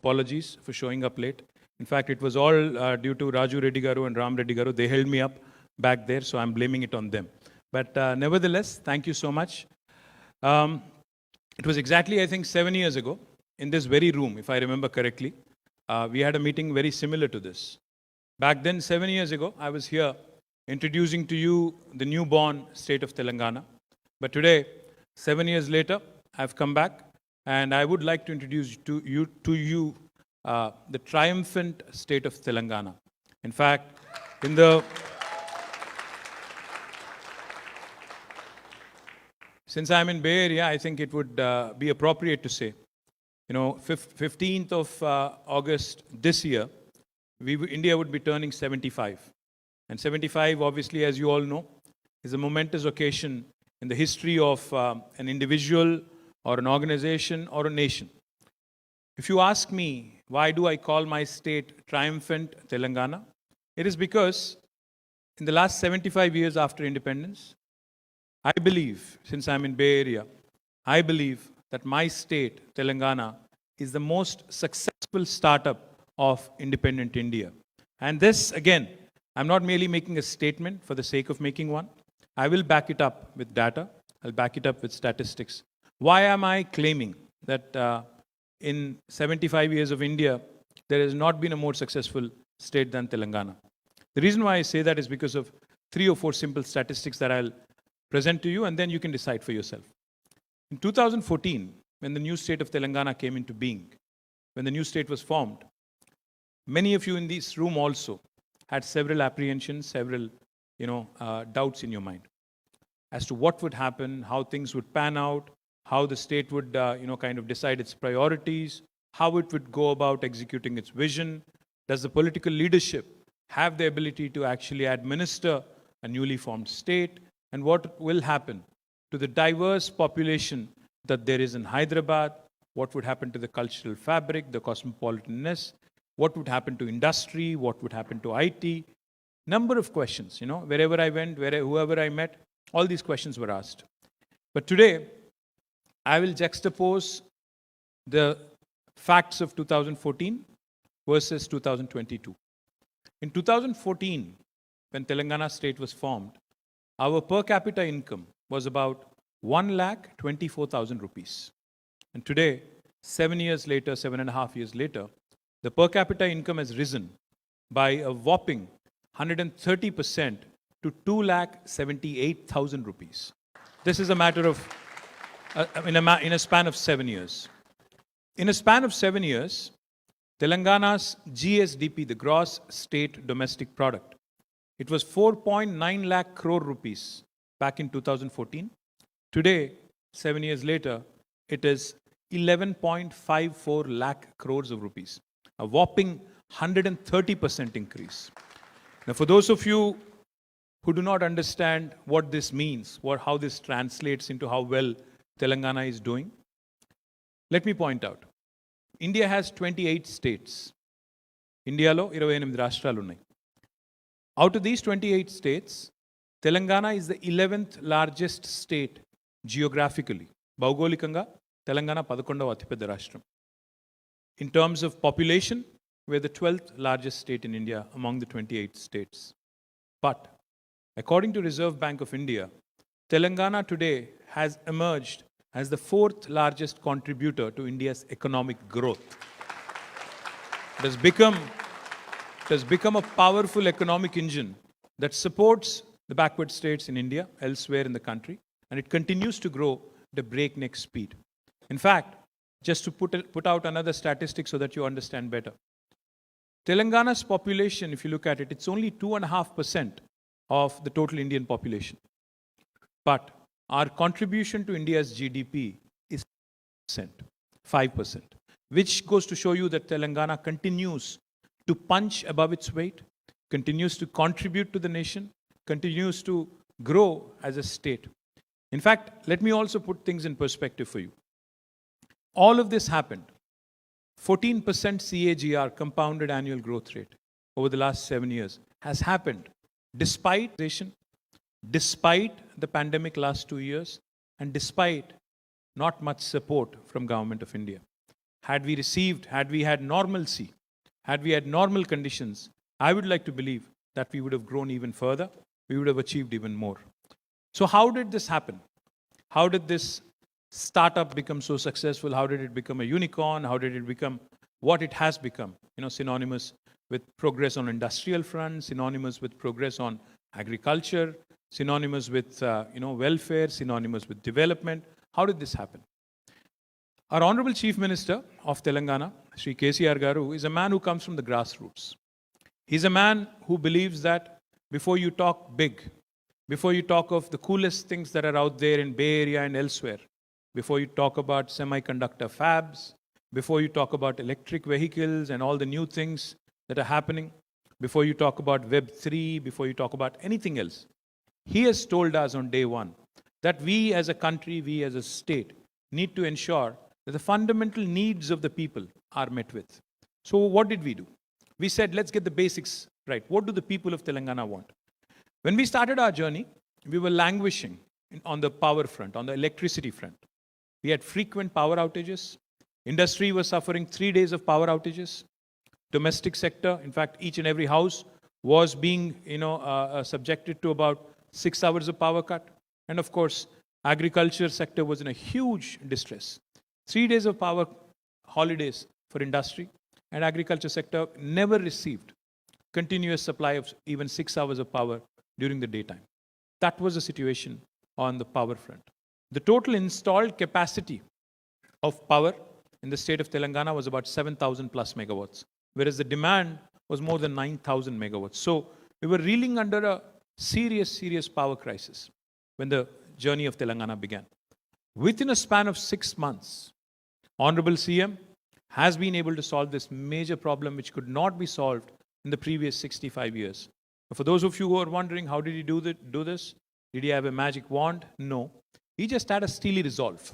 apologies for showing up late. In fact, it was all due to Raju Reddy Garu and Ram Reddy Garu. They held me up back there, so I'm blaming it on them. But nevertheless, thank you so much. It was exactly, I think, 7 years ago, in this very room, if I remember correctly, we had a meeting very similar to this. Back then, 7 years ago, I was here introducing to you the newborn state of Telangana. But today, 7 years later, I've come back, and I would like to introduce to you the triumphant state of Telangana. In fact, since I'm in Bay Area, I think it would be appropriate to say, 15th of August this year, India would be turning 75. And 75, obviously, as you all know, is a momentous occasion in the history of an individual or an organization or a nation. If you ask me, why do I call my state triumphant Telangana? It is because in the last 75 years after independence, I believe, since I'm in Bay Area, I believe that my state, Telangana, is the most successful startup of independent India. And this, again, I'm not merely making a statement for the sake of making one. I will back it up with data. I'll back it up with statistics. Why am I claiming that in 75 years of India, there has not been a more successful state than Telangana? The reason why I say that is because of 3 or 4 simple statistics that I'll present to you, and then you can decide for yourself. In 2014, when the new state of Telangana came into being, when the new state was formed, many of you in this room also had several apprehensions, several doubts in your mind as to what would happen, how things would pan out, how the state would kind of decide its priorities, how it would go about executing its vision. Does the political leadership have the ability to actually administer a newly formed state? And what will happen to the diverse population that there is in Hyderabad? What would happen to the cultural fabric, the cosmopolitanness? What would happen to industry? What would happen to IT? Number of questions, wherever I went, whoever I met, all these questions were asked. But today, I will juxtapose the facts of 2014 versus 2022. In 2014, when Telangana state was formed, our per capita income was about 1,24,000 rupees. And today, 7 years later, 7.5 years later, the per capita income has risen by a whopping 130% to 2,78,000 rupees. This is a matter of, in a span of 7 years. In a span of 7 years, Telangana's GSDP, the gross state domestic product, it was 4.9 lakh crore rupees back in 2014. Today, 7 years later, it is 11.54 lakh crores of rupees. A whopping 130% increase. Now, for those of you who do not understand what this means, how this translates into how well Telangana is doing, let me point out. India has 28 states. Indialo 28 రాష్ట్రాలు ఉన్నాయి. Out of these 28 states, Telangana is the 11th largest state geographically. భౌగోళికంగా తెలంగాణ 11వ అతిపెద్ద రాష్ట్రం. In terms of population, we're the 12th largest state in India among the 28 states. But according to Reserve Bank of India, Telangana today has emerged as the 4th largest contributor to India's economic growth. It has become a powerful economic engine that supports the backward states in India, elsewhere in the country, and it continues to grow at a breakneck speed. In fact, just to put out another statistic so that you understand better, Telangana's population, if you look at it, it's only 2.5% of the total Indian population. But our contribution to India's GDP is 5%, which goes to show you that Telangana continues to punch above its weight, continues to contribute to the nation, continues to grow as a state. In fact, let me also put things in perspective for you. All of this happened. 14% CAGR, compounded annual growth rate, over the last 7 years has happened despite the pandemic last 2 years, and despite not much support from Government of India. had we had normalcy, had we had normal conditions, I would like to believe that we would have grown even further, we would have achieved even more. So, how did this happen? How did this startup become so successful? How did it become a unicorn? How did it become what it has become? Synonymous with progress on industrial front, synonymous with progress on agriculture, synonymous with welfare, synonymous with development. How did this happen? Our Honorable Chief Minister of Telangana, Sri KTR Garu, is a man who comes from the grassroots. He's a man who believes that before you talk big, before you talk of the coolest things that are out there in Bay Area and elsewhere, before you talk about semiconductor fabs, before you talk about electric vehicles and all the new things that are happening, before you talk about Web3, before you talk about anything else, he has told us on day one that we as a country, we as a state, need to ensure that the fundamental needs of the people are met with. So what did we do? We said, let's get the basics right. What do the people of Telangana want? When we started our journey, we were languishing on the power front, on the electricity front. We had frequent power outages. Industry was suffering 3 days of power outages. Domestic sector, in fact, each and every house was being subjected to about 6 hours of power cut. And of course, agriculture sector was in a huge distress. 3 days of power holidays for industry, and agriculture sector never received continuous supply of even 6 hours of power during the daytime. That was the situation on the power front. The total installed capacity of power in the state of Telangana was about 7,000 plus megawatts, whereas the demand was more than 9,000 megawatts. So we were reeling under a serious power crisis when the journey of Telangana began. Within a span of 6 months, Honorable CM has been able to solve this major problem which could not be solved in the previous 65 years. For those of you who are wondering, how did he do this? Did he have a magic wand? No. He just had a steely resolve.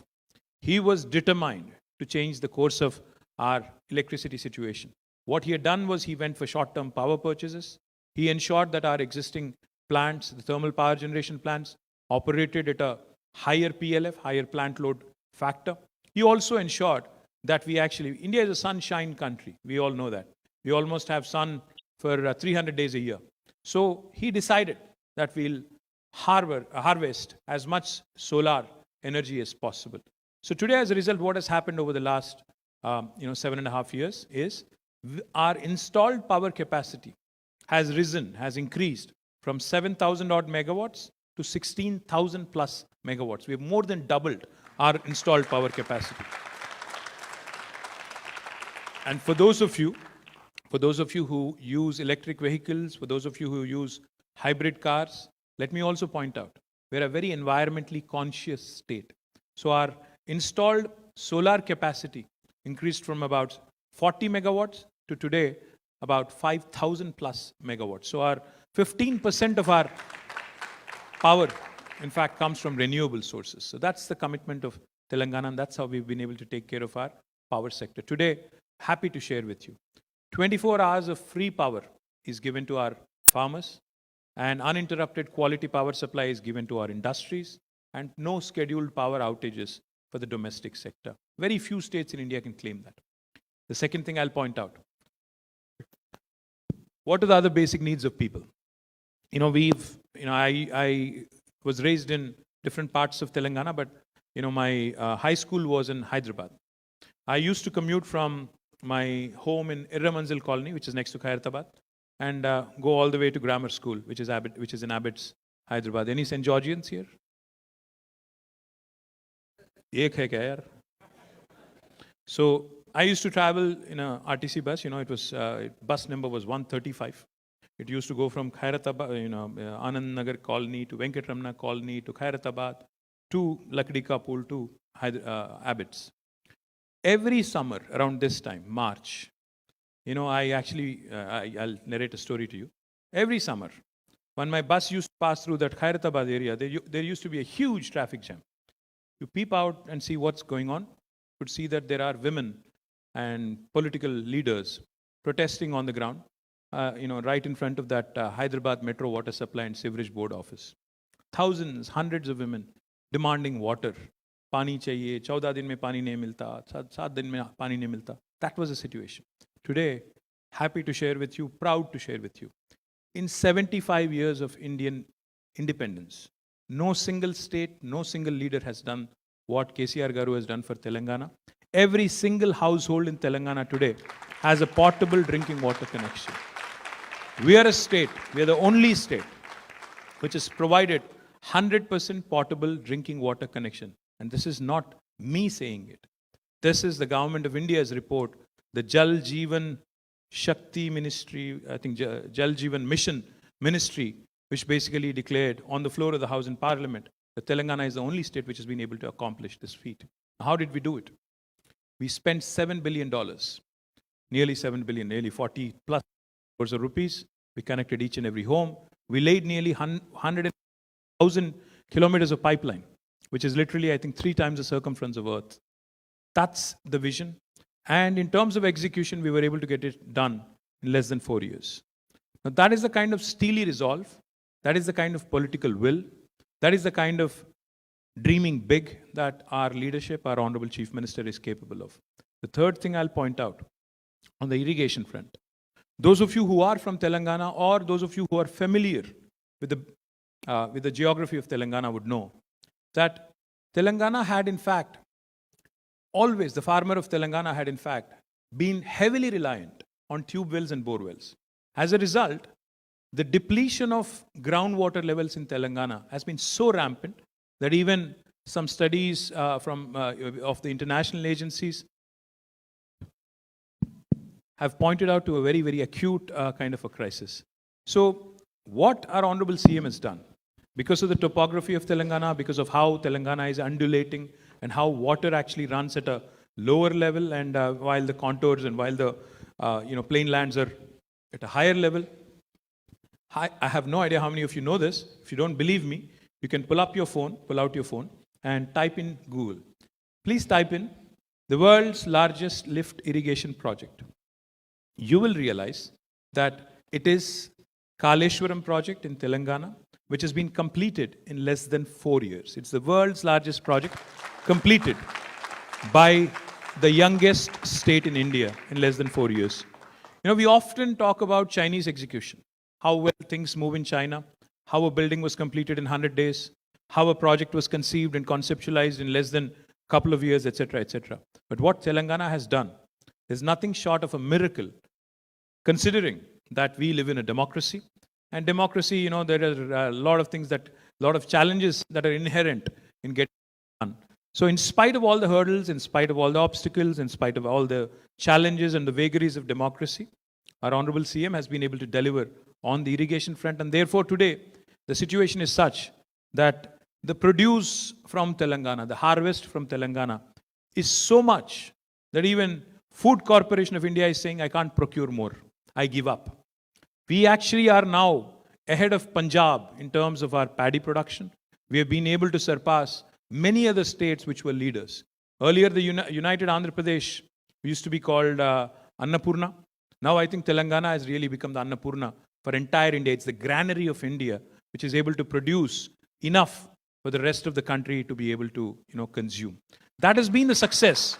He was determined to change the course of our electricity situation. What he had done was he went for short-term power purchases. He ensured that our existing plants, the thermal power generation plants, operated at a higher PLF, higher plant load factor. He also ensured that India is a sunshine country. We all know that. We almost have sun for 300 days a year. So he decided that we'll harvest as much solar energy as possible. So today, as a result, what has happened over the last 7.5 years is our installed power capacity has increased from 7,000 odd megawatts to 16,000 plus megawatts. We have more than doubled our installed power capacity. And for those of you who use electric vehicles, for those of you who use hybrid cars, let me also point out, we're a very environmentally conscious state. So our installed solar capacity increased from about 40 megawatts to today about 5,000 plus megawatts. So our 15% of our power, in fact, comes from renewable sources. So that's the commitment of Telangana, and that's how we've been able to take care of our power sector. Today, happy to share with you, 24 hours of free power is given to our farmers, and uninterrupted quality power supply is given to our industries, and no scheduled power outages for the domestic sector. Very few states in India can claim that. The second thing I'll point out, what are the other basic needs of people? I was raised in different parts of Telangana, but my high school was in Hyderabad. I used to commute from my home in Irramanzil colony, which is next to Khairatabad, and go all the way to grammar school, which is in Abbott's, Hyderabad. Any St. Georgians here? Ek hai kya yaar? So I used to travel in a RTC bus. It was bus number was 135. It used to go from Khairatabad, Anand Nagar colony to Venkatramana colony to Khairatabad to Lakdi Ka Pool to Abbott's. Every summer around this time, March, I'll narrate a story to you. Every summer, when my bus used to pass through that Khairatabad area, there used to be a huge traffic jam. You peep out and see what's going on. You could see that there are women and political leaders protesting on the ground, right in front of that Hyderabad Metro Water Supply and Sewerage Board office. Thousands, hundreds of women demanding water पानी चाहिए, 14 दिन में पानी नहीं मिलता, 7 दिन में पानी नहीं मिलता. That was the situation. Today, happy to share with you, proud to share with you. In 75 years of Indian independence, no single state, no single leader has done what KCR Garu has done for Telangana. Every single household in Telangana today has a portable drinking water connection. We are a state, we are the only state which has provided 100% portable drinking water connection. And this is not me saying it. This is the Government of India's report, the Jal Jeevan Shakti Ministry, I think Jal Jeevan Mission Ministry, which basically declared on the floor of the House in Parliament that Telangana is the only state which has been able to accomplish this feat. How did we do it? We spent $7 billion, nearly 7 billion, nearly 40 plus crores of rupees. We connected each and every home. We laid nearly 100,000 kilometers of pipeline, which is literally, I think, 3 times the circumference of Earth. That's the vision. And in terms of execution, we were able to get it done in less than 4 years. Now, that is the kind of steely resolve. That is the kind of political will. That is the kind of dreaming big that our leadership, our Honorable Chief Minister is capable of. The third thing I'll point out on the irrigation front. Those of you who are from Telangana or those of you who are familiar with the geography of Telangana would know that Telangana had in fact, always the farmer of Telangana had in fact been heavily reliant on tube wells and bore wells. As a result, the depletion of groundwater levels in Telangana has been so rampant that even some studies of the international agencies have pointed out to a very, very acute kind of a crisis. So what our Honorable CM has done, because of the topography of Telangana, because of how Telangana is undulating and how water actually runs at a lower level and while the contours and while the plain lands are at a higher level. I have no idea how many of you know this. If you don't believe me, you can pull out your phone and type in Google. Please type in the world's largest lift irrigation project. You will realize that it is Kaleshwaram project in Telangana, which has been completed in less than 4 years. It's the world's largest project completed by the youngest state in India in less than 4 years. We often talk about Chinese execution, how well things move in China, how a building was completed in 100 days, how a project was conceived and conceptualized in less than a couple of years, etc., etc. But what Telangana has done is nothing short of a miracle, considering that we live in a democracy. And democracy, there are a lot of challenges that are inherent in getting done. So in spite of all the hurdles, in spite of all the obstacles, in spite of all the challenges and the vagaries of democracy, our Honorable CM has been able to deliver on the irrigation front. And therefore today, the situation is such that the produce from Telangana, the harvest from Telangana is so much that even Food Corporation of India is saying, I can't procure more. I give up. We actually are now ahead of Punjab in terms of our paddy production. We have been able to surpass many other states which were leaders. Earlier, the United Andhra Pradesh used to be called Annapurna. Now I think Telangana has really become the Annapurna for entire India. It's the granary of India, which is able to produce enough for the rest of the country to be able to, consume. That has been the success,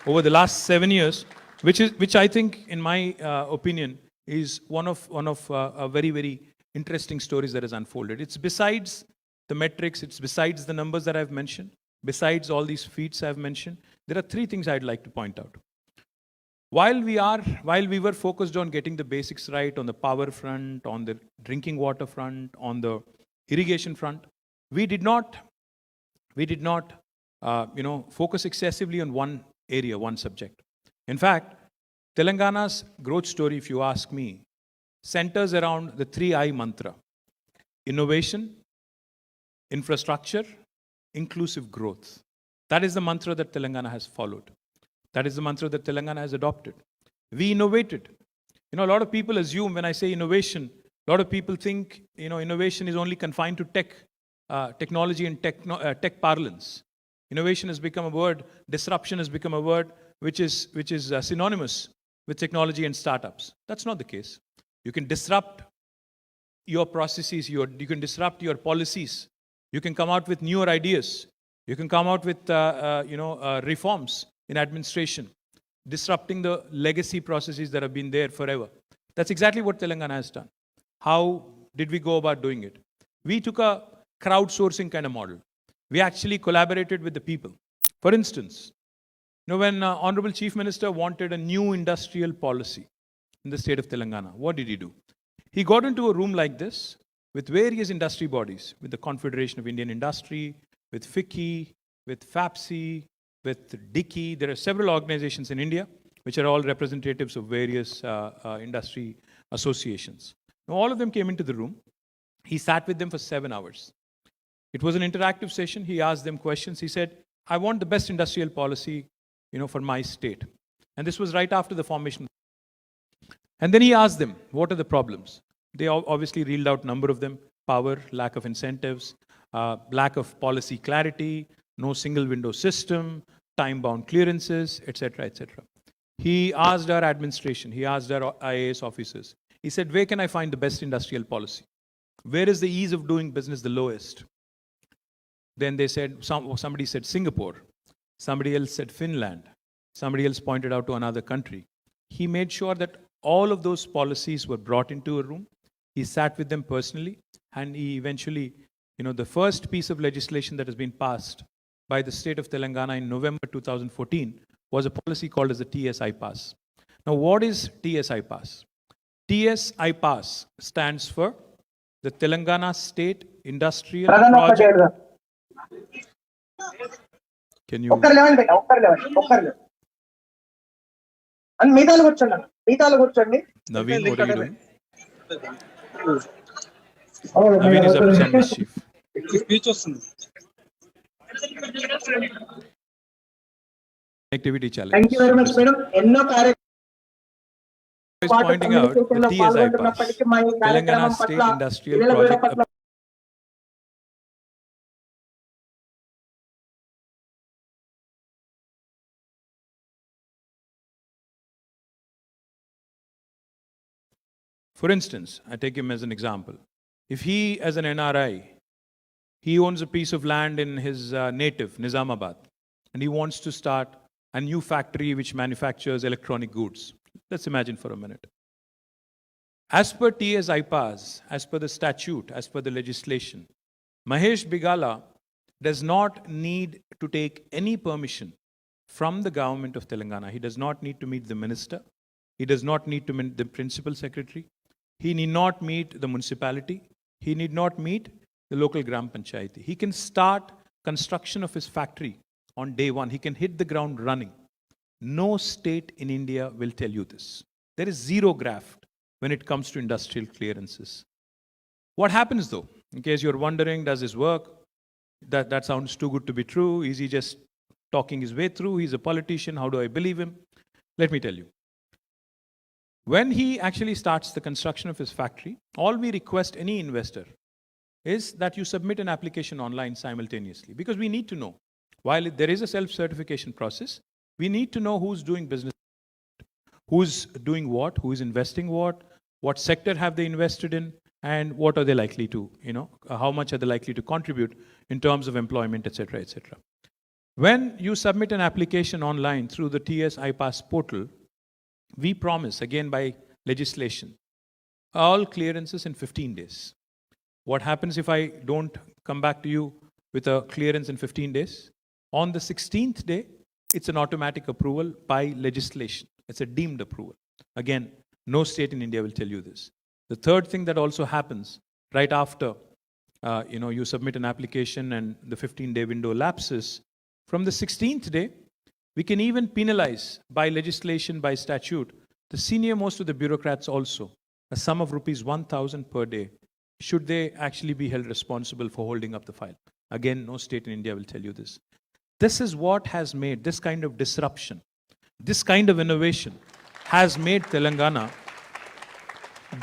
over the last 7 years, which I think, in my opinion, is one of a very, very interesting stories that has unfolded. It's besides the metrics, it's besides the numbers that I've mentioned, besides all these feats I've mentioned, there are 3 things I'd like to point out. While we were focused on getting the basics right on the power front, on the drinking water front, on the irrigation front, we did not focus excessively on one area, one subject. In fact, Telangana's growth story, if you ask me, centers around the 3I mantra: innovation, infrastructure, inclusive growth. That is the mantra that Telangana has followed. That is the mantra that Telangana has adopted. We innovated. A lot of people assume when I say innovation, a lot of people think, innovation is only confined to technology and tech parlance. Innovation has become a word, disruption has become a word which is synonymous with technology and startups. That's not the case. You can disrupt your processes, you can disrupt your policies. You can come out with newer ideas. You can come out with, reforms in administration, disrupting the legacy processes that have been there forever. That's exactly what Telangana has done. How did we go about doing it? We took a crowdsourcing kind of model. We actually collaborated with the people. For instance, when Honorable Chief Minister wanted a new industrial policy in the state of Telangana, what did he do? He got into a room like this with various industry bodies, with the Confederation of Indian Industry, with FICCI, with FAPSI, with Dickey. There are several organizations in India which are all representatives of various industry associations. Now, all of them came into the room. He sat with them for 7 hours. It was an interactive session. He asked them questions. He said, I want the best industrial policy, for my state. And this was right after the formation. And then he asked them, what are the problems? They obviously reeled out a number of them: power, lack of incentives, lack of policy clarity, no single window system, time-bound clearances, etc., etc. He asked our administration, he asked our IAS officers, he said, where can I find the best industrial policy? Where is the ease of doing business the lowest? Then they said, somebody said Singapore, somebody else said Finland, somebody else pointed out to another country. He made sure that all of those policies were brought into a room. He sat with them personally, and he eventually, the first piece of legislation that has been passed by the state of Telangana in November 2014 was a policy called as the TSI Pass. Now, what is TSI Pass? TSI Pass stands for the Telangana State Industrial Project. Can you? Naveen, what are you doing? Naveen is up to some mischief. Connectivity challenge. Thank you very much, madam. Is pointing out the TSI Pass, Telangana State Industrial Project. For instance, I take him as an example. If he, as an NRI, he owns a piece of land in his native, Nizamabad, and he wants to start a new factory which manufactures electronic goods. Let's imagine for a minute. As per TSI Pass, as per the statute, as per the legislation, Mahesh Bigala does not need to take any permission from the government of Telangana. He does not need to meet the minister. He does not need to meet the principal secretary. He need not meet the municipality. He need not meet the local Gram Panchayati. He can start construction of his factory on day one. He can hit the ground running. No state in India will tell you this. There is zero graft when it comes to industrial clearances. What happens though? In case you're wondering, does this work? That sounds too good to be true. Is he just talking his way through? He's a politician. How do I believe him? Let me tell you. When he actually starts the construction of his factory, all we request any investor is that you submit an application online simultaneously, because we need to know. While there is a self-certification process, we need to know who's doing business, who's doing what, who is investing what sector have they invested in, and what are they likely to, how much are they likely to contribute in terms of employment, etc., etc. When you submit an application online through the TSI Pass portal, we promise, again by legislation, all clearances in 15 days. What happens if I don't come back to you with a clearance in 15 days? On the 16th day, it's an automatic approval by legislation. It's a deemed approval. Again, no state in India will tell you this. The third thing that also happens right after you submit an application and the 15-day window lapses, from the 16th day, we can even penalize by legislation, by statute, the senior most of the bureaucrats also, a sum of rupees 1,000 per day, should they actually be held responsible for holding up the file. Again, no state in India will tell you this. This is what has made this kind of disruption, this kind of innovation has made Telangana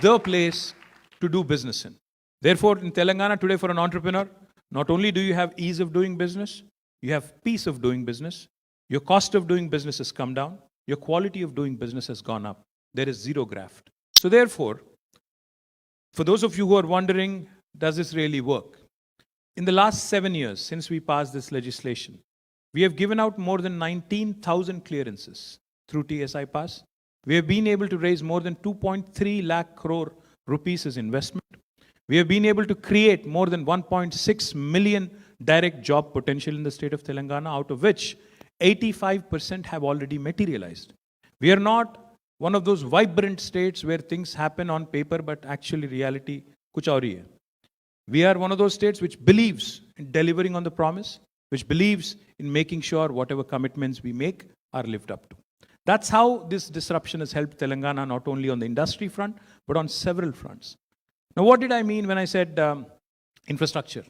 the place to do business in. Therefore, in Telangana today, for an entrepreneur, not only do you have ease of doing business, you have peace of doing business. Your cost of doing business has come down. Your quality of doing business has gone up. There is zero graft. So therefore, for those of you who are wondering, does this really work? In the last 7 years, since we passed this legislation, we have given out more than 19,000 clearances through TSI Pass. We have been able to raise more than 2.3 lakh crore rupees as investment. We have been able to create more than 1.6 million direct job potential in the state of Telangana, out of which 85% have already materialized. We are not one of those vibrant states where things happen on paper, but actually reality kuch aur hi hai. We are one of those states which believes in delivering on the promise, which believes in making sure whatever commitments we make are lived up to. That's how this disruption has helped Telangana, not only on the industry front, but on several fronts. Now, what did I mean when I said infrastructure?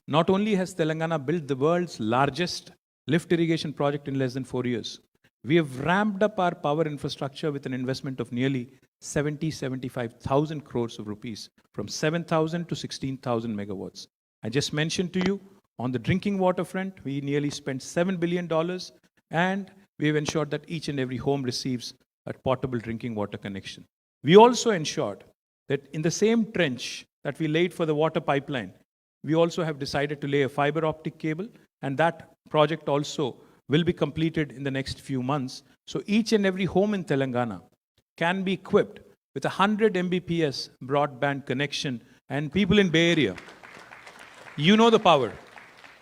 Not only has Telangana built the world's largest lift irrigation project in less than 4 years, we have ramped up our power infrastructure with an investment of nearly 75,000 crores of rupees, from 7,000 to 16,000 megawatts. I just mentioned to you, on the drinking water front, we nearly spent $7 billion, and we have ensured that each and every home receives a portable drinking water connection. We also ensured that in the same trench that we laid for the water pipeline, we also have decided to lay a fiber optic cable, and that project also will be completed in the next few months. So each and every home in Telangana can be equipped with a 100 Mbps broadband connection. And people in Bay Area, you know the power.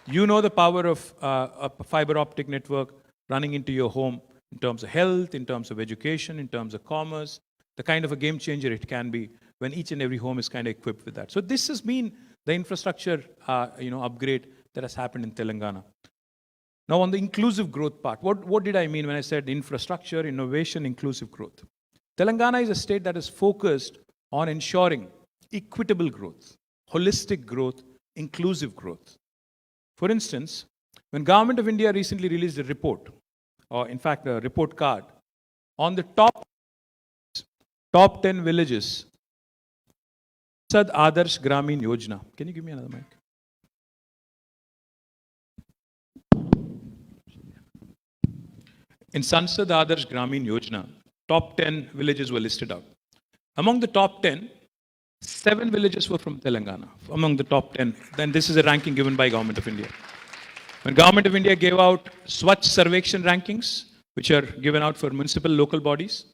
You know the power of a fiber optic network running into your home in terms of health, in terms of education, in terms of commerce, the kind of a game changer it can be when each and every home is kind of equipped with that. So this has been the infrastructure upgrade that has happened in Telangana. Now, on the inclusive growth part, what did I mean when I said infrastructure, innovation, inclusive growth? Telangana is a state that is focused on ensuring equitable growth, holistic growth, inclusive growth. For instance, when Government of India recently released a report, or in fact a report card, on the top 10 villages, Sad Adarsh Gramin Yojana. Can you give me another mic? In Sansad Adarsh Gramin Yojana, top 10 villages were listed out. Among the top 10, 7 villages were from Telangana. Among the top 10, then this is a ranking given by Government of India. When Government of India gave out Swachh Sarvekshan rankings, which are given out for municipal local bodies,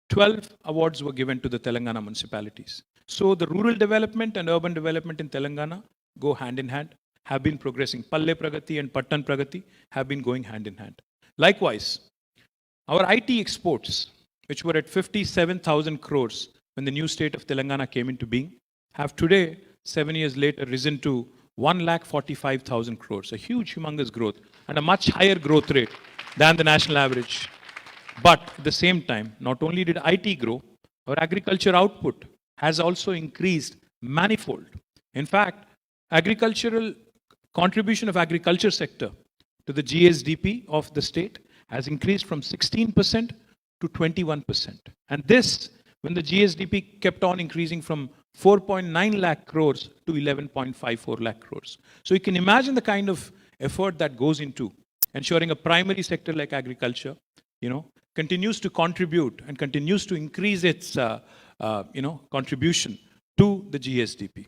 12 awards were given to the Telangana municipalities. So the rural development and urban development in Telangana go hand in hand, have been progressing. Palle Pragati and Pattan Pragati have been going hand in hand. Likewise, our IT exports, which were at 57,000 crores when the new state of Telangana came into being, have today, 7 years later, risen to 1,45,000 crores, a huge, humongous growth, and a much higher growth rate than the national average. But at the same time, not only did IT grow, our agriculture output has also increased manifold. In fact, agricultural contribution of agriculture sector to the GSDP of the state has increased from 16% to 21%. And this, when the GSDP kept on increasing from 4.9 lakh crores to 11.54 lakh crores. So you can imagine the kind of effort that goes into ensuring a primary sector like agriculture, continues to contribute and continues to increase its, contribution to the GSDP.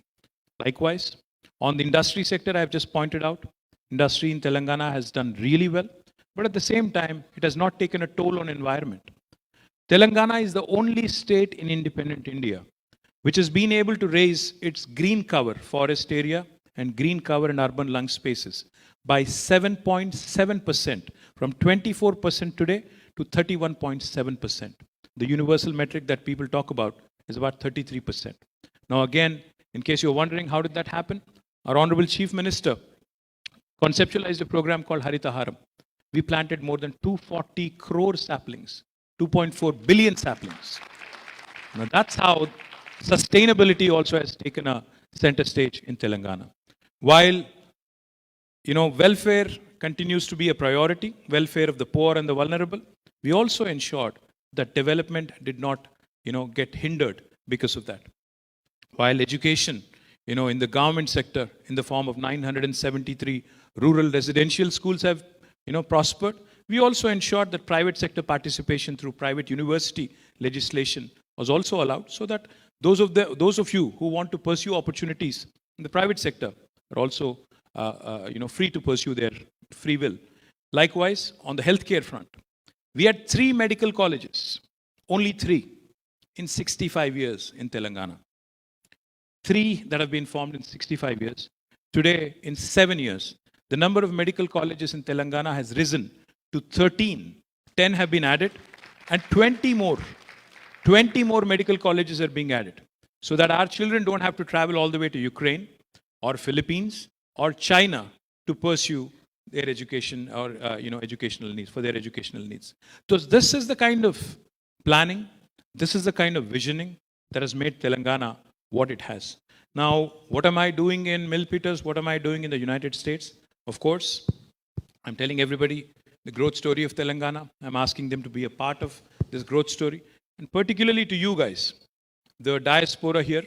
Likewise, on the industry sector, I have just pointed out, industry in Telangana has done really well, but at the same time, it has not taken a toll on environment. Telangana is the only state in independent India which has been able to raise its green cover forest area and green cover and urban lung spaces by 7.7%, from 24% today to 31.7%. The universal metric that people talk about is about 33%. Now again, in case you're wondering how did that happen, our Honorable Chief Minister conceptualized a program called Haritaharam. We planted more than 240 crore saplings, 2.4 billion saplings. Now that's how sustainability also has taken a center stage in Telangana. While, welfare continues to be a priority, welfare of the poor and the vulnerable, we also ensured that development did not, get hindered because of that. While education, in the government sector, in the form of 973 rural residential schools have, prospered, we also ensured that private sector participation through private university legislation was also allowed, so that those of you who want to pursue opportunities in the private sector are also free to pursue their free will. Likewise, on the healthcare front, we had 3 medical colleges, only 3, in 65 years in Telangana. 3 that have been formed in 65 years. Today, in 7 years, the number of medical colleges in Telangana has risen to 13. 10 have been added, and 20 more medical colleges are being added, so that our children don't have to travel all the way to Ukraine or Philippines or China to pursue their education or educational needs, for their educational needs. So this is the kind of planning, this is the kind of visioning that has made Telangana what it has. Now, what am I doing in Milpitas? What am I doing in the United States? Of course, I'm telling everybody the growth story of Telangana. I'm asking them to be a part of this growth story. And particularly to you guys, the diaspora here,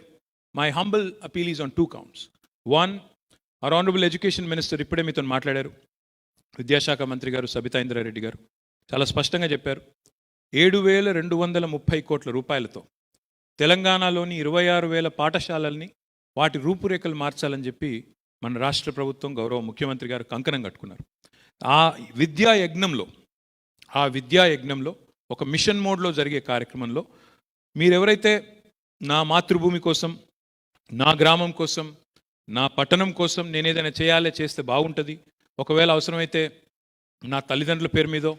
my humble appeal is on 2 counts. One, our Honorable Education Minister, ఇప్పుడే మీతో మాట్లాడారు, విద్యాశాఖ మంత్రి గారు సబితా ఇంద్రారెడ్డి గారు చాలా స్పష్టంగా చెప్పారు. 7,230 కోట్ల రూపాయలతో తెలంగాణలోని 26,000 పాఠశాలల్ని వాటి రూపురేఖలు మార్చాలని చెప్పి మన రాష్ట్ర ప్రభుత్వం, గౌరవ ముఖ్యమంత్రి గారు కంకణం కట్టుకున్నారు. ఆ విద్యా యజ్ఞంలో ఒక మిషన్ మోడ్లో జరిగే కార్యక్రమంలో మీరెవరైతే నా మాతృభూమి కోసం, నా గ్రామం కోసం, నా పట్టణం కోసం నేను ఏదైనా చేస్తే బాగుంటుంది, ఒకవేళ అవసరమైతే నా తల్లిదండ్రుల పేరు మీదో,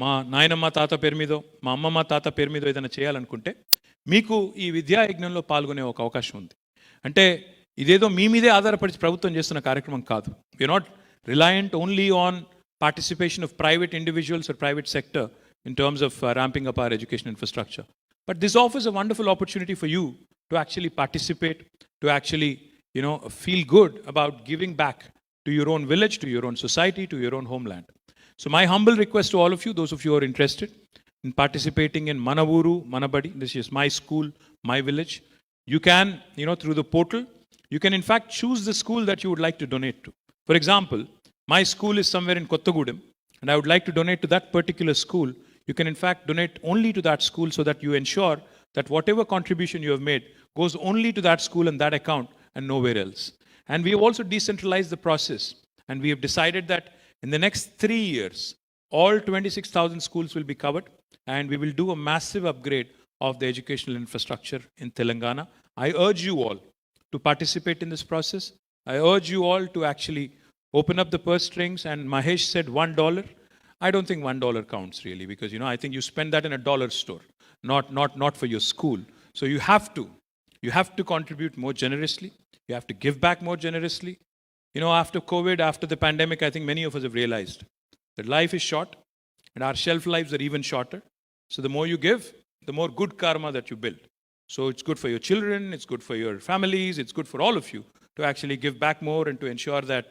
మా నాయనమ్మ తాత పేరు మీదో, మా అమ్మమ్మ తాత పేరు మీదో ఏదైనా చేయాలనుకుంటే మీకు ఈ విద్యా యజ్ఞంలో పాల్గొనే ఒక అవకాశం ఉంది. అంటే ఇదేదో మీ మీదే ఆధారపడి ప్రభుత్వం చేస్తున్న కార్యక్రమం కాదు. We are not reliant only on participation of private individuals or private sector in terms of ramping up our education infrastructure. But this offers a wonderful opportunity for you to actually participate, to actually, feel good about giving back to your own village, to your own society, to your own homeland. So my humble request to all of you, those of you who are interested in participating in Manavuru, Manabadi, this is my school, my village, you can, through the portal, you can in fact choose the school that you would like to donate to. For example, my school is somewhere in Kottagudem, and I would like to donate to that particular school. You can in fact donate only to that school, so that you ensure that whatever contribution you have made goes only to that school and that account and nowhere else. And we have also decentralized the process, and we have decided that in the next 3 years, all 26,000 schools will be covered, and we will do a massive upgrade of the educational infrastructure in Telangana. I urge you all to participate in this process. I urge you all to actually open up the purse strings. And Mahesh said $1. I don't think $1 counts really, because I think you spend that in a dollar store, not for your school. So you have to contribute more generously. You have to give back more generously. After COVID, after the pandemic, I think many of us have realized that life is short and our shelf lives are even shorter. So the more you give, the more good karma that you build. So it's good for your children, it's good for your families, it's good for all of you to actually give back more and to ensure that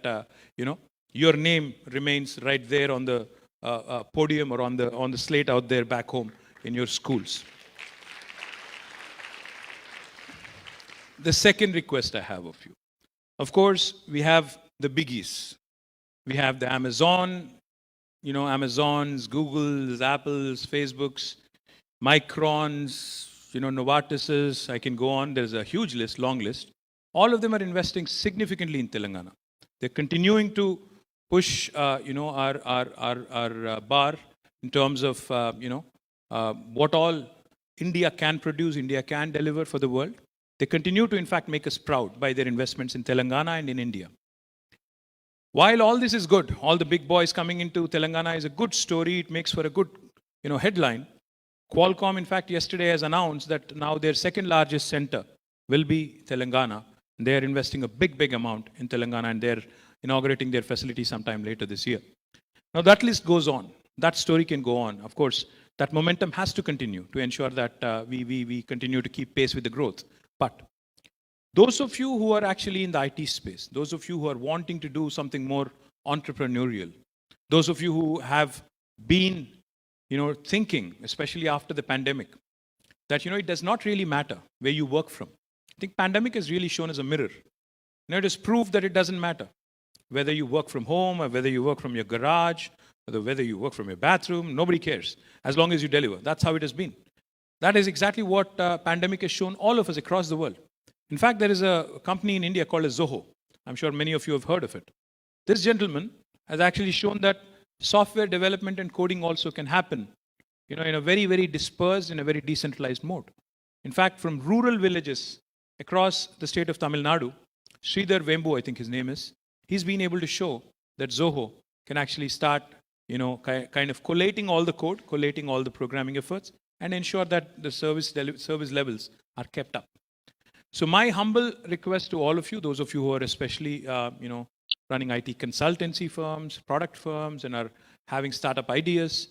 your name remains right there on the podium or on the slate out there back home in your schools. The second request I have of you, of course, we have the biggies. We have the Amazons, Googles, Apples, Facebooks, Microns, Novartises. I can go on. There's a huge list, long list. All of them are investing significantly in Telangana. They're continuing to push, our bar in terms of, what all India can produce, India can deliver for the world. They continue to, in fact, make us proud by their investments in Telangana and in India. While all this is good, all the big boys coming into Telangana is a good story. It makes for a good, headline. Qualcomm, in fact, yesterday has announced that now their second largest center will be Telangana. They are investing a big amount in Telangana, and they're inaugurating their facility sometime later this year. Now that list goes on. That story can go on. Of course, that momentum has to continue to ensure that we continue to keep pace with the growth. But those of you who are actually in the IT space, those of you who are wanting to do something more entrepreneurial, those of you who have been, thinking, especially after the pandemic, that, it does not really matter where you work from. I think pandemic has really shown as a mirror. It has proved that it doesn't matter whether you work from home or whether you work from your garage, or whether you work from your bathroom. Nobody cares as long as you deliver. That's how it has been. That is exactly what pandemic has shown all of us across the world. In fact, there is a company in India called as Zoho. I'm sure many of you have heard of it. This gentleman has actually shown that software development and coding also can happen, in a very, very dispersed, in a very decentralized mode. In fact, from rural villages across the state of Tamil Nadu, Sridhar Vembu, I think his name is, he's been able to show that Zoho can actually start, kind of collating all the code, collating all the programming efforts, and ensure that the service levels are kept up. So my humble request to all of you, those of you who are especially, running IT consultancy firms, product firms, and are having startup ideas,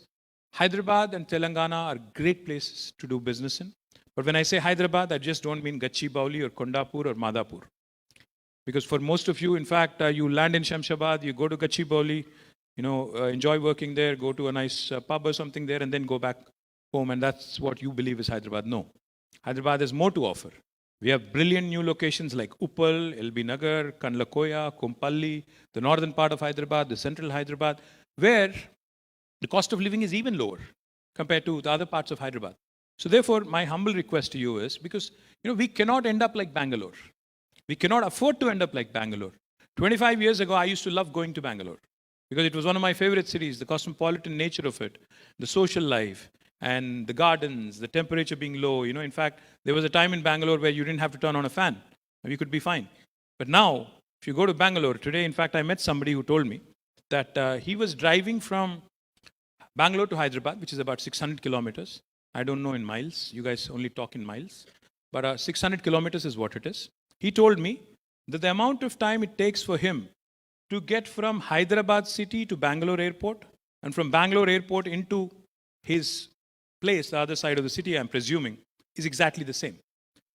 Hyderabad and Telangana are great places to do business in. But when I say Hyderabad, I just don't mean Gachibowli or Kondapur or Madhapur. Because for most of you, in fact, you land in Shamshabad, you go to Gachibowli, enjoy working there, go to a nice pub or something there, and then go back home, and that's what you believe is Hyderabad. No. Hyderabad has more to offer. We have brilliant new locations like Uppal, LB Nagar, Kandlakoya, Kompalli, the northern part of Hyderabad, the central Hyderabad, where the cost of living is even lower compared to the other parts of Hyderabad. So therefore, my humble request to you is, because we cannot end up like Bangalore. We cannot afford to end up like Bangalore. 25 years ago, I used to love going to Bangalore because it was one of my favorite cities, the cosmopolitan nature of it, the social life, and the gardens, the temperature being low. In fact, there was a time in Bangalore where you didn't have to turn on a fan and you could be fine. But now, if you go to Bangalore today, in fact, I met somebody who told me that he was driving from Bangalore to Hyderabad, which is about 600 kilometers. I don't know in miles. You guys only talk in miles. But 600 kilometers is what it is. He told me that the amount of time it takes for him to get from Hyderabad city to Bangalore airport, and from Bangalore airport into his place, the other side of the city, I'm presuming, is exactly the same.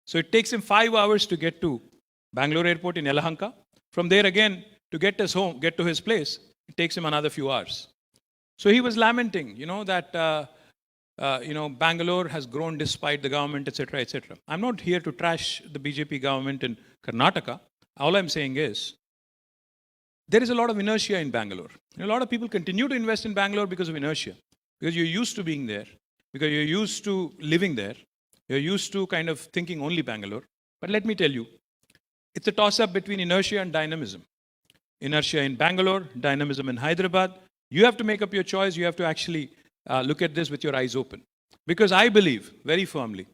So it takes him 5 hours to get to Bangalore airport in Yelahanka. From there again, to get to his place, it takes him another few hours. So he was lamenting, that Bangalore has grown despite the government, etc., etc. I'm not here to trash the BJP government in Karnataka. All I'm saying is, there is a lot of inertia in Bangalore. A lot of people continue to invest in Bangalore because of inertia, because you're used to being there, because you're used to living there, you're used to kind of thinking only Bangalore. But let me tell you, it's a toss-up between inertia and dynamism. Inertia in Bangalore, dynamism in Hyderabad. You have to make up your choice. You have to actually look at this with your eyes open. Because I believe very firmly,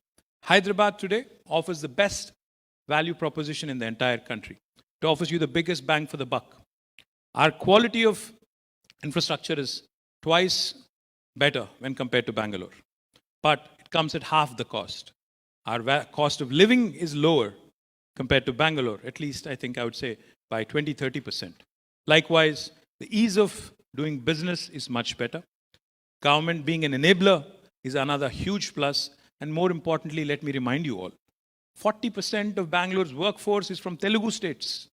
Hyderabad today offers the best value proposition in the entire country. It offers you the biggest bang for the buck. Our quality of infrastructure is twice better when compared to Bangalore. But it comes at half the cost. Our cost of living is lower compared to Bangalore, at least I think I would say by 20-30%. Likewise, the ease of doing business is much better. Government being an enabler is another huge plus. And more importantly, let me remind you all, 40% of Bangalore's workforce is from Telugu states.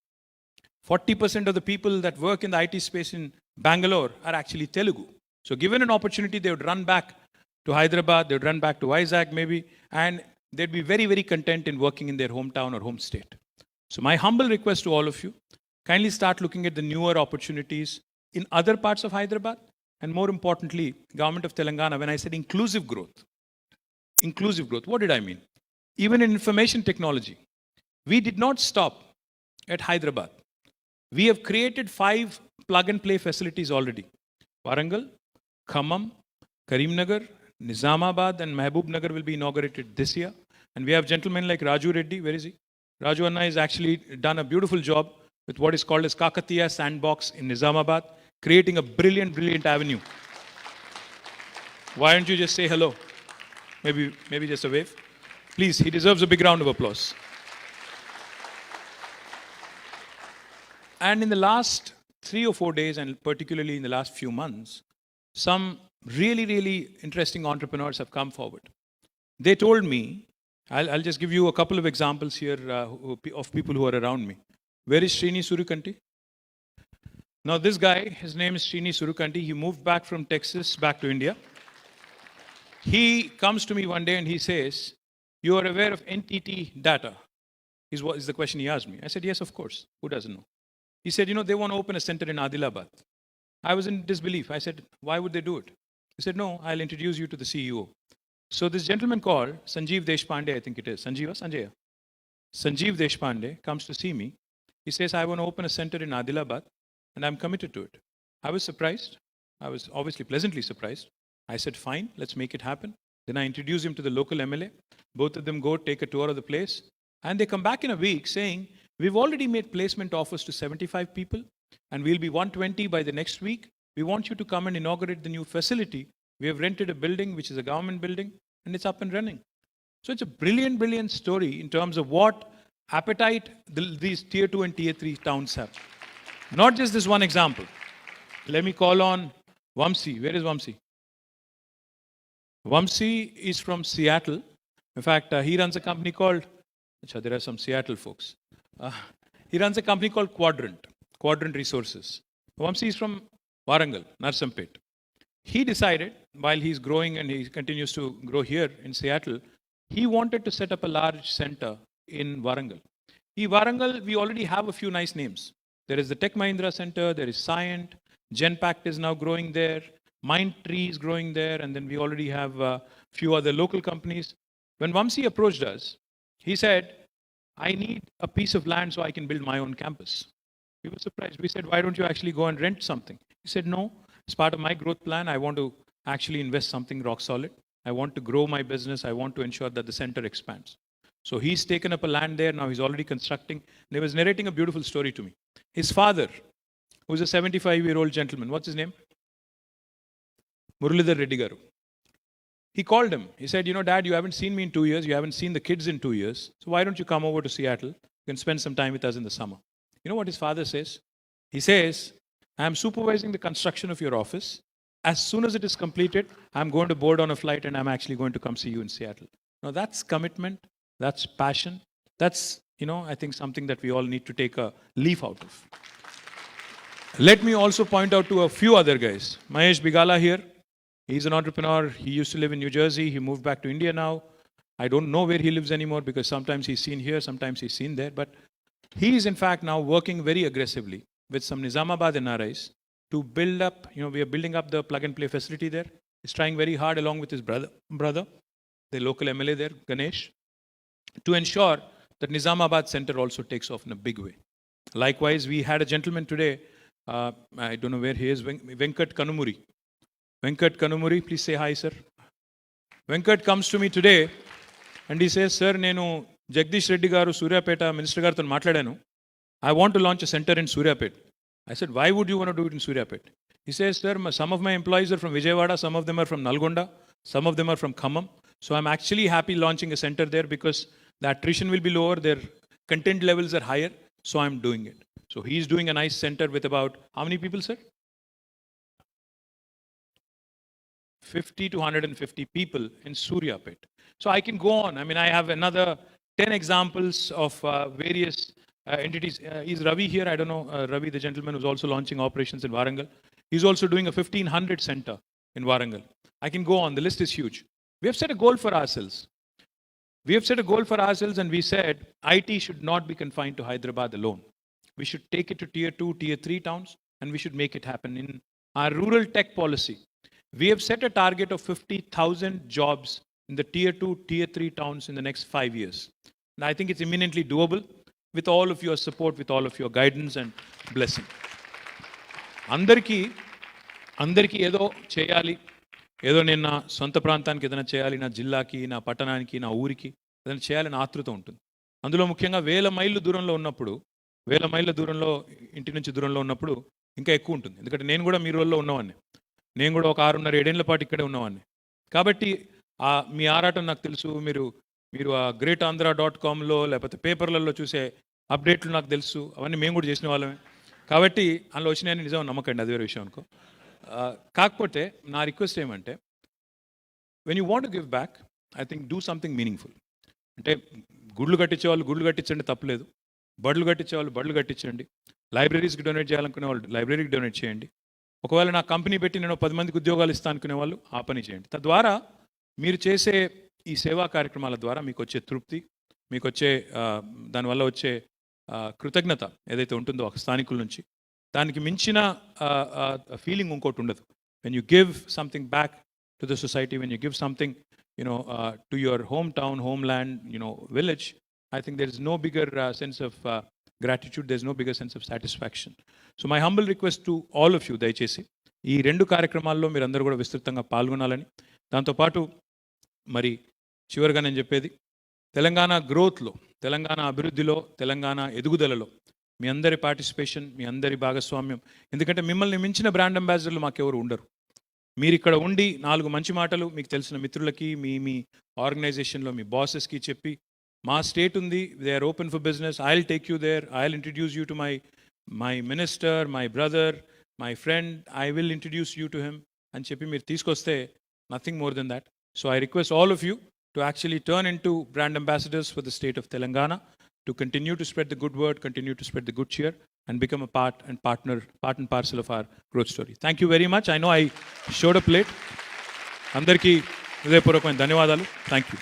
40% of the people that work in the IT space in Bangalore are actually Telugu. So given an opportunity, they would run back to Hyderabad, they would run back to Vizag maybe, and they'd be very, very content in working in their hometown or home state. So my humble request to all of you, kindly start looking at the newer opportunities in other parts of Hyderabad, and more importantly, Government of Telangana, when I said inclusive growth, what did I mean? Even in information technology, we did not stop at Hyderabad. We have created 5 plug-and-play facilities already. Warangal, Khammam, Karimnagar, Nizamabad and Mahbubnagar will be inaugurated this year. And we have gentlemen like Raju Reddy. Where is he? Raju Anna has actually done a beautiful job with what is called as Kakatiya Sandbox in Nizamabad, creating a brilliant, brilliant avenue. Why don't you just say hello? Maybe just a wave. Please, he deserves a big round of applause. And in the last 3 or 4 days, and particularly in the last few months, some really, really interesting entrepreneurs have come forward. They told me, I'll just give you a couple of examples here of people who are around me. Where is Srini Surukanti? Now this guy, his name is Srini Surukanti. He moved back from Texas back to India. He comes to me one day and he says, you are aware of NTT data? Is the question he asked me. I said, yes, of course. Who doesn't know? He said, they want to open a center in Adilabad. I was in disbelief. I said, why would they do it? He said, no, I'll introduce you to the CEO. So this gentleman called Sanjeev Deshpande, I think it is. Sanjeev Deshpande comes to see me. He says, I want to open a center in Adilabad and I'm committed to it. I was surprised. I was obviously pleasantly surprised. I said, fine, let's make it happen. Then I introduced him to the local MLA. Both of them go take a tour of the place. And they come back in a week saying, we've already made placement offers to 75 people, and we'll be 120 by the next week. We want you to come and inaugurate the new facility. We have rented a building, which is a government building, and it's up and running. So it's a brilliant, brilliant story in terms of what appetite these tier 2 and tier 3 towns have. Not just this one example. Let me call on Vamsi. Where is Vamsi? Vamsi is from Seattle. In fact, he runs a company called, there are some Seattle folks. He runs a company called Quadrant Resources. Vamsi is from Warangal, Narsampet. He decided, while he's growing and he continues to grow here in Seattle, he wanted to set up a large center in Warangal. Warangal, we already have a few nice names. There is the Tech Mahindra Center, there is Scient, Genpact is now growing there, Mindtree is growing there, and then we already have a few other local companies. When Vamsi approached us, he said, I need a piece of land so I can build my own campus. We were surprised. We said, why don't you actually go and rent something? He said, no, as part of my growth plan, I want to actually invest something rock solid. I want to grow my business. I want to ensure that the center expands. So he's taken up a land there. Now he's already constructing. And he was narrating a beautiful story to me. His father, who's a 75-year-old gentleman, what's his name? Muralidhar Reddy Garu. He called him. He said, Dad, you haven't seen me in 2 years. You haven't seen the kids in 2 years. So why don't you come over to Seattle? You can spend some time with us in the summer. You know what his father says? He says, I'm supervising the construction of your office. As soon as it is completed, I'm going to board on a flight and I'm actually going to come see you in Seattle. Now that's commitment. That's passion. That's, I think something that we all need to take a leaf out of. Let me also point out to a few other guys. Mahesh Bigala here. He's an entrepreneur. He used to live in New Jersey. He moved back to India now. I don't know where he lives anymore because sometimes he's seen here, sometimes he's seen there. But he is in fact now working very aggressively with some Nizamabad NRIs to build up, we are building up the plug and play facility there. He's trying very hard along with his brother, the local MLA there, Ganesh, to ensure that Nizamabad center also takes off in a big way. Likewise, we had a gentleman today, I don't know where he is, Venkat Kanumuri. Venkat Kanumuri, please say hi, sir. Venkat comes to me today and he says, sir, nenu Jagdish Reddy garu Suryapeta Minister garu matladanu. I want to launch a center in Suryapet. I said, why would you want to do it in Suryapet? He says, sir, some of my employees are from Vijayawada, some of them are from Nalgonda, some of them are from Khammam. So I'm actually happy launching a center there because the attrition will be lower, their content levels are higher, so I'm doing it. So he's doing a nice center with about, how many people, sir? 50 to 150 people in Suryapet. So I can go on. I have another 10 examples of various entities. Is Ravi here? I don't know. Ravi, the gentleman who's also launching operations in Warangal. He's also doing a 1500 center in Warangal. I can go on. The list is huge. We have set a goal for ourselves. And we said IT should not be confined to Hyderabad alone. We should take it to tier 2, tier 3 towns, and we should make it happen. In our rural tech policy, we have set a target of 50,000 jobs in the tier 2, tier 3 towns in the next 5 years. And I think it's eminently doable with all of your support, with all of your guidance and blessing. Andarki ఏదో చేయాలి, ఏదో నేను నా సొంత ప్రాంతానికి ఏదైనా చేయాలి, నా జిల్లాకి, నా పట్టణానికి, నా ఊరికి ఏదైనా చేయాలని ఆతృత ఉంటుంది. అందులో ముఖ్యంగా 1000 మైళ్ళ దూరంలో ఉన్నప్పుడు, 1000 మైళ్ళ దూరంలో, ఇంటి నుంచి దూరంలో ఉన్నప్పుడు ఇంకా ఎక్కువ ఉంటుంది. ఎందుకంటే నేను కూడా మీ రోజుల్లో ఉన్నవాడిని. నేను కూడా ఒక 6.5-7 ఏళ్ల పాటు ఇక్కడే ఉన్నవాడిని. కాబట్టి మీ ఆరాటం నాకు తెలుసు. మీరు ఆ greatandracomలో లేకపోతే పేపర్లలో చూసే అప్డేట్లు నాకు తెలుసు. అవన్నీ మేము కూడా చేసిన వాళ్ళమే. కాబట్టి అందులో వచ్చినాయని నిజం నమ్మకండి, అది వేరే విషయం అనుకో. కాకపోతే నా రిక్వెస్ట్ ఏమంటే, when you want to give back, I think do something meaningful. అంటే గుళ్ళు కట్టించేవాళ్ళు గుళ్ళు కట్టించండి, తప్పలేదు. బడులు కట్టించేవాళ్ళు బడులు కట్టించండి. లైబ్రరీస్కి డొనేట్ చేయాలనుకునే వాళ్ళు లైబ్రరీకి డొనేట్ చేయండి. ఒకవేళ నా కంపెనీ పెట్టి నేను 10 మందికి ఉద్యోగాలు ఇస్తాను అనుకునే వాళ్ళు ఆ పని చేయండి. తద్వారా మీరు చేసే ఈ సేవా కార్యక్రమాల ద్వారా మీకు వచ్చే తృప్తి, మీకు వచ్చే దానివల్ల వచ్చే కృతజ్ఞత ఏదైతే ఉంటుందో ఒక స్థానికుల నుంచి, దానికి మించిన ఫీలింగ్ ఇంకోటి ఉండదు. When you give something back to the society, when you give something to your home town, home land, village, I think there is no bigger sense of gratitude, there's no bigger sense of satisfaction. So my humble request to all of you, దయచేసి ఈ 2 కార్యక్రమాల్లో మీరందరూ కూడా విస్తృతంగా పాల్గొనాలని, దాంతోపాటు మరి చివరిగా నేను చెప్పేది, తెలంగాణ గ్రోత్లో, తెలంగాణ అభివృద్ధిలో, తెలంగాణ ఎదుగుదలలో మీ అందరి పార్టిసిపేషన్, మీ అందరి భాగస్వామ్యం, ఎందుకంటే మిమ్మల్ని మించిన బ్రాండ్ అంబాసిడర్లు మాకెవరు ఉండరు. మీరు ఇక్కడ ఉండి 4 మంచి మాటలు మీకు తెలిసిన మిత్రులకి, మీ ఆర్గనైజేషన్లో మీ బాసెస్కి చెప్పి, మా స్టేట్ ఉంది, they are open for business, I will take you there, I will introduce you to my minister, my brother, my friend, I will introduce you to him అని చెప్పి మీరు తీసుకొస్తే nothing more than that. So I request all of you to actually turn into brand ambassadors for the state of Telangana, to continue to spread the good word, continue to spread the good cheer, and become a part and parcel of our growth story. Thank you very much. I know I showed up late. Andarki hృదయపూర్వకమైన ధన్యవాదాలు. Thank you.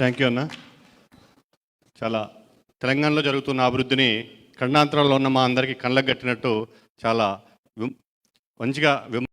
Thank you అన్న. చాలా తెలంగాణలో జరుగుతున్న అభివృద్ధిని ఖండాంతరాల్లో ఉన్న మా అందరికీ కళ్ళకు కట్టినట్టు చాలా మంచిగా